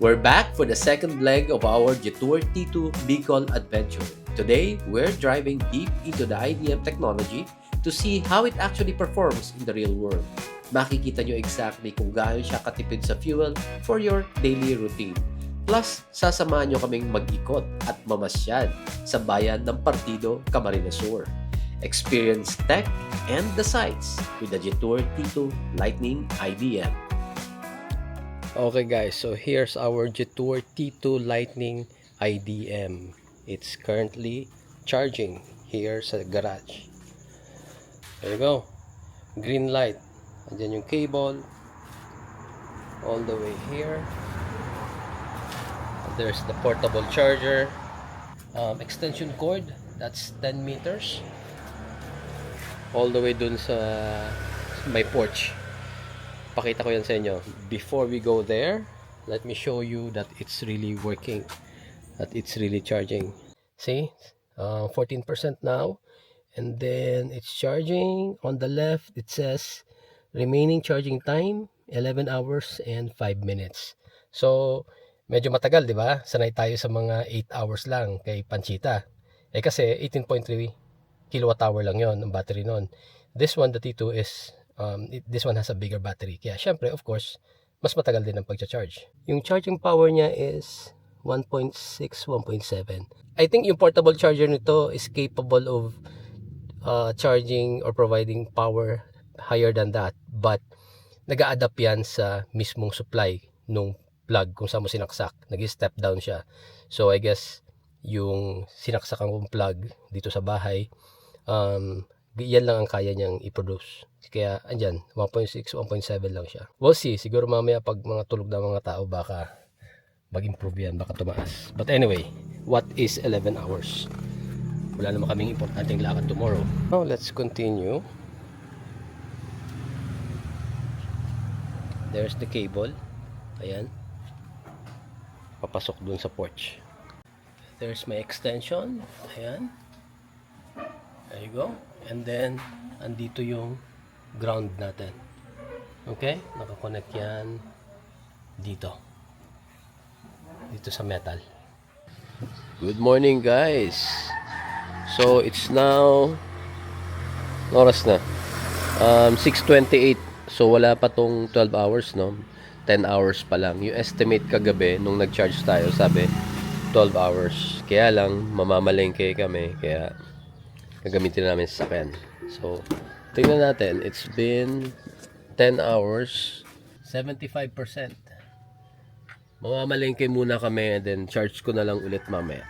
We're back for the second leg of our Jetour T2 Bicol adventure. Today, we're driving deep into the IDM technology to see how it actually performs in the real world. Makikita nyo exactly kung gaano siya katipid sa fuel for your daily routine. Plus, sasamahan nyo kaming mag-ikot at mamasyal sa bayan ng Partido, Camarines Sur. Experience tech and the sights with the Jetour T2 Lightning IDM. Okay guys, so here's our Jetour T2 Lightning IDM. It's currently charging here sa garage. There you go. Green light. Andyan yung cable. All the way here. There's the portable charger. Extension cord. That's 10 meters. All the way dun sa my porch. Pakita ko yan sa inyo. Before we go there, let me show you that it's really working. That it's really charging. See? 14% now. And then it's charging. On the left, it says remaining charging time 11 hours and 5 minutes. So, medyo matagal, di ba? Sanay tayo sa mga 8 hours lang kay Panchita. Kasi 18.3 kilowatt hour lang yon ang battery nun. This one, the T2 is this one has a bigger battery. Kaya syempre, of course, mas matagal din ang pagcha-charge. Yung charging power niya is 1.6, 1.7. I think yung portable charger nito is capable of charging or providing power higher than that. But, nag-a-adapt yan sa mismong supply nung plug kung saan mo sinaksak. Nag-step down siya. So, I guess, yung sinaksakan kong plug dito sa bahay, yan lang ang kaya niyang i-produce. Kaya andyan 1.6, 1.7 lang siya. We'll see, siguro mamaya pag mga tulog na mga tao baka mag-improve yan, baka tumaas. But anyway, what is 11 hours? Wala naman kaming importanteng lakad tomorrow. Now let's continue. There's the cable. Ayan, papasok dun sa porch. There's my extension. Ayan, there you go. And then, andito yung ground natin. Okay? Nakakonect yan dito. Dito sa metal. Good morning guys. So, it's now oras na 6:28. So, wala pa tong 12 hours, no? 10 hours pa lang. Yung estimate kagabi, nung nag-charge tayo, sabi 12 hours. Kaya lang, mamamalengke kami. Kaya gagamitin namin sa sakyan. So, tingnan natin. It's been 10 hours. 75%. Mamamalengke muna kami and then charge ko na lang ulit mamaya.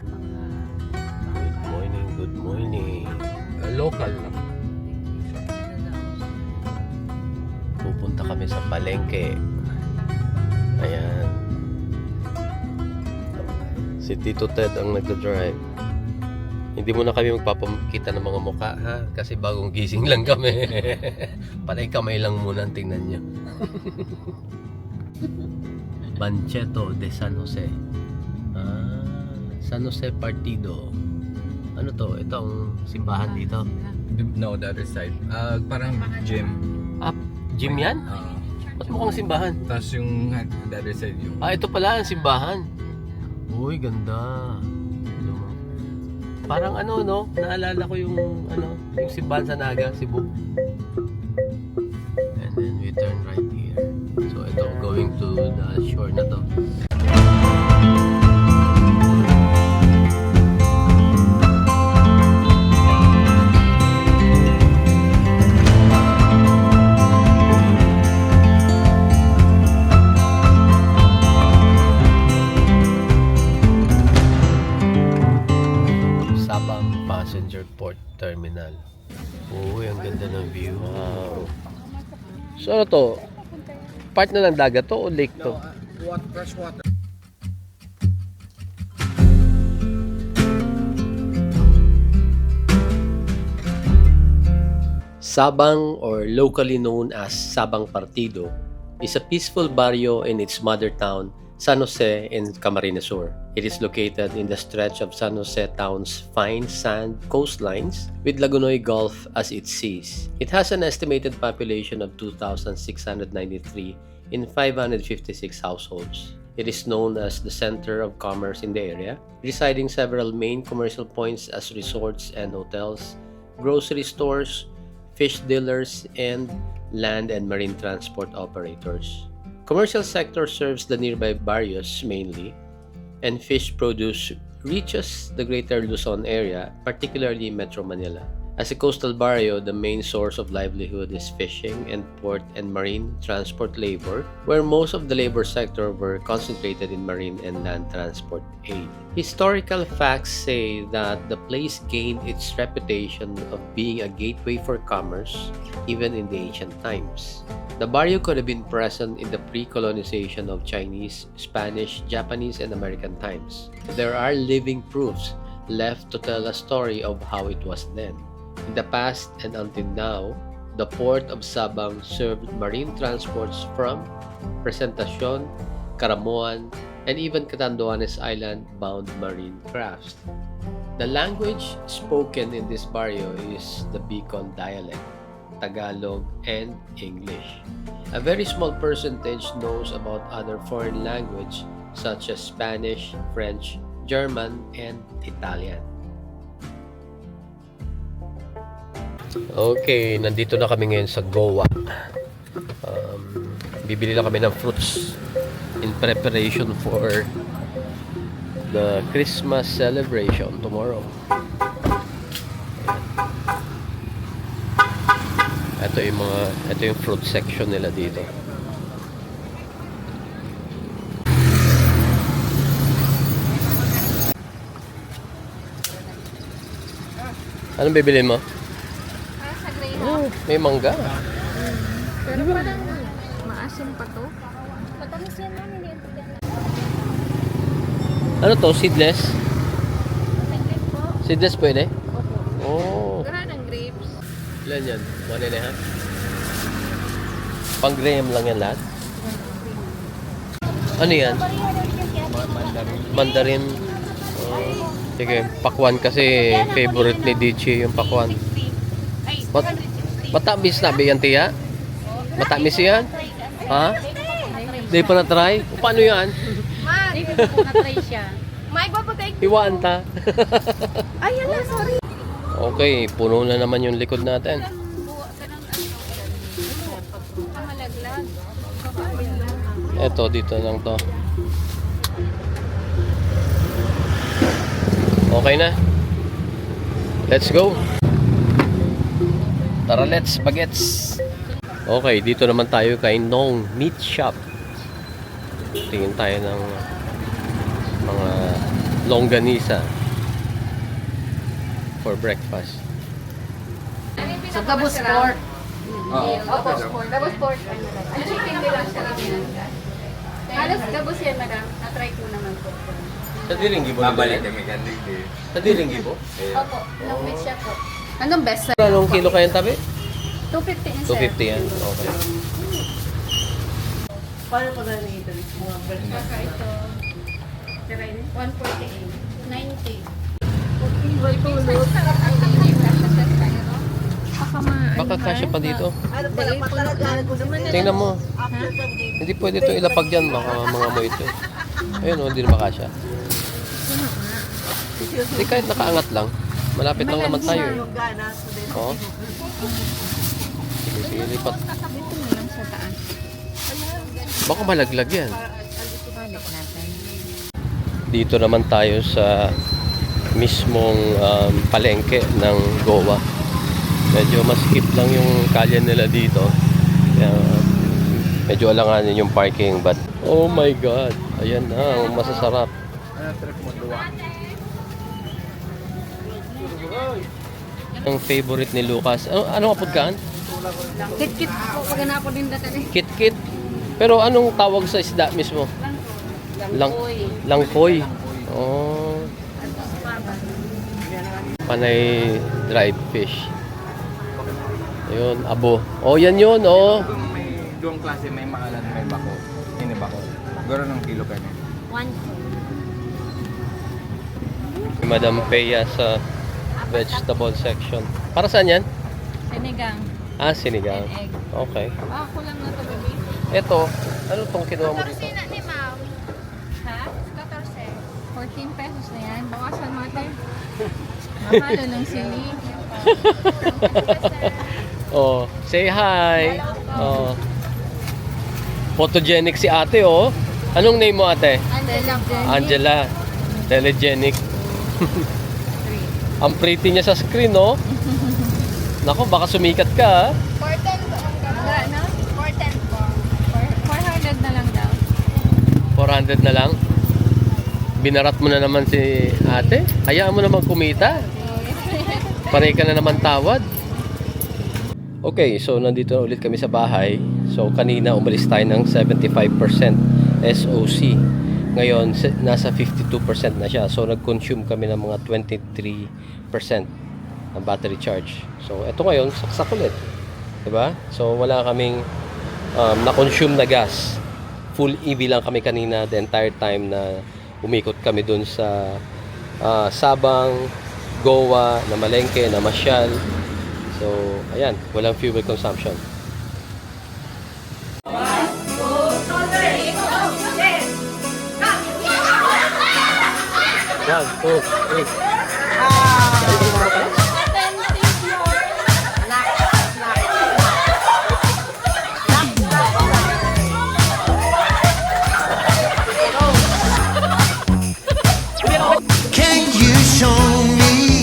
Good morning, good morning. Local lang. Pupunta kami sa palengke. Ayan. Si Tito Ted ang nagdadrive. Hindi muna kami magpapakita ng mga mukha, ha? Kasi bagong gising lang kami. Panay kamay lang muna ang tingnan nyo. Bancheto de San Jose. San Jose Partido. Ano to? Ito ang simbahan dito? No, the other side. Parang gym. Gym yan? Ba't mukhang simbahan? Tapos yung the other side yung... Ito pala ang simbahan. Uy, ganda. Parang ano, no? Naalala ko yung yung simbahan sa Naga, Cebu. And then we turn right here. So ito, going to the shore na to. Passenger Port Terminal. Uy, ang ganda ng view. Wow. So ano to? Part na ng dagat to o lake to? Fresh water. Sabang, or locally known as Sabang Partido, is a peaceful barrio in its mother town, San Jose in Camarines Sur. It is located in the stretch of San Jose town's fine sand coastlines with Lagunoy Gulf as its seas. It has an estimated population of 2,693 in 556 households. It is known as the center of commerce in the area, residing several main commercial points as resorts and hotels, grocery stores, fish dealers, and land and marine transport operators. Commercial sector serves the nearby barrios mainly, and fish produce reaches the greater Luzon area, particularly Metro Manila. As a coastal barrio, the main source of livelihood is fishing and port and marine transport labor, where most of the labor sector were concentrated in marine and land transport aid. Historical facts say that the place gained its reputation of being a gateway for commerce even in the ancient times. The barrio could have been present in the pre-colonization of Chinese, Spanish, Japanese, and American times. There are living proofs left to tell a story of how it was then. In the past and until now, the port of Sabang served marine transports from Presentacion, Caramoan, and even Catanduanes Island bound marine crafts. The language spoken in this barrio is the Bicol dialect, Tagalog, and English. A very small percentage knows about other foreign language such as Spanish, French, German, and Italian. Okay, nandito na kami ngayon sa Goa. Bibili lang kami ng fruits in preparation for the Christmas celebration tomorrow. Ito yung fruit section nila dito. Anong bibili mo? Sa Greyhound. Oh, may mangga. Pero parang maasim pa to. Matamis yan man, hindi ito yan. Ano to? Seedless? Tingnan po. Seedless pwede? Opo. Oh. Gara ng grapes. Ilan yan? 1.5? Pang graham lang yan lahat? Ano yan? Mandarin. Oh. Sige, pakwan kasi favorite ni DJ yung pakwan. Matamis na ba yan, tiya? Matamis yan? Ha? Di pa na-try? O, paano yan? Hindi ko na-try siya. May babagay ko. Iwaan ta. Ay, ala, sorry. Okay, puno na naman yung likod natin. Malaglag. Eto, dito lang to. Okay na. Let's go. Tara, let's bagets. Okay, dito naman tayo kay Nong Meat Shop. Tingin tayo ng mga longganisa for breakfast. So, gabos pork. Opo, pork. Gabos pork. Ang chicken nila siya. Halos gabos yan, madam. Na-try ko naman po. Sa Diringgi po? Babalik kami kandig eh. Sa Diringgi po? Opo, long siya po. Anong best? Anong kilo kayang tabi? 250 in sir. 250 yan. Okay. Paano pa na ito? Mga breakfast? Baka ito. 148. 90. Baka kasya pa dito. Ano pala patalagaan ko naman Tingnan mo. after the day. Hindi pwede itong ilapag dyan. Baka mga mo ito. Ayun o, hindi na makasya. Hindi kahit nakaangat lang. Malapit lang naman tayo eh. Yung gana, so then, Oo. Sige, sige, lipat. Dito na lang sa taas. Baka malaglag yan. Balik natin. Dito naman tayo sa mismong palengke ng Goa. Medyo maskip lang yung kalye nila dito. Kaya medyo alanganin yung parking, but oh my god, ayan na, ang masasarap. Ang favorite ni Lucas. Ano kapudkaan? Kit-kit po. Pag po din dati. Kit-kit. Pero anong tawag sa isda mismo? Langkoy. Oh. Panay dried fish. Ayun, abo. Oh, yan yun, oh. May duwang klase, may maalan, may bako. Ini bako. Garo ng kilo kami. 1. Madam Peya sa vegetable section. Para saan yan? Sinigang. Ah, sinigang. And egg. Okay. Ako lang na ito, baby. Ito, ano tong kinuha mo dito? Sina ni ma'am. 14 pesos na yan. Bawasan mo ate. Mahalo ng sili. Oh, say hi. Oh. Photogenic si ate, oh. Anong name mo, ate? Angela. Telegenic. Ang pretty niya sa screen, no? Nako, baka sumikat ka, ha? 410 ba ang ganda, no? 410 po. 400 na lang daw. 400 na lang. Binarat mo na naman si ate. Hayaan mo naman kumita. Pare ka na naman tawad. Okay, so nandito na ulit kami sa bahay. So kanina umalis tayo ng 75% SOC. Ngayon nasa 52% na siya. So nag-consume kami ng mga 23% ng battery charge. So ito ngayon saksak ulit. 'Di ba? So wala kaming na-consume na gas. Full EV lang kami kanina the entire time na umikot kami dun sa Sabang, Goa, na Malengke, na Masyal. So, ayan, walang fuel consumption. One, two, three. Can you show me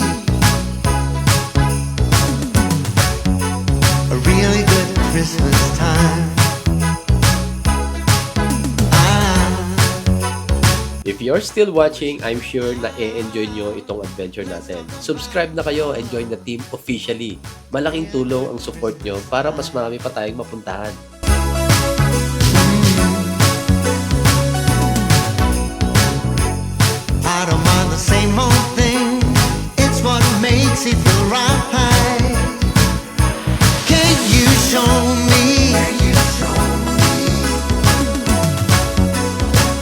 a really good Christmas time? If you're still watching, I'm sure na e-enjoy nyo itong adventure natin. Subscribe na kayo and join the team officially. Malaking tulong ang support nyo para mas marami pa tayong mapuntahan. I don't mind the same old thing. It's what makes it feel right. Can you show me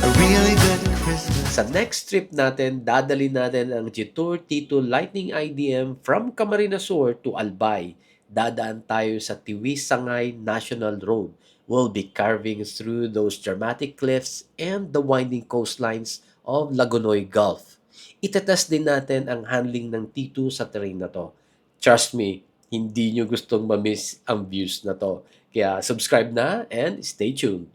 a really good Christmas? Sa next trip natin, dadali natin ang Jetour T2 Lightning IDM from Camarines Sur to Albay. Dadaan tayo sa Tiwi-Sangay National Road. We'll be carving through those dramatic cliffs and the winding coastlines of Lagonoy Gulf. Itetest din natin ang handling ng T2 sa terrain na to. Trust me, hindi nyo gustong ma-miss ang views na to. Kaya subscribe na and stay tuned.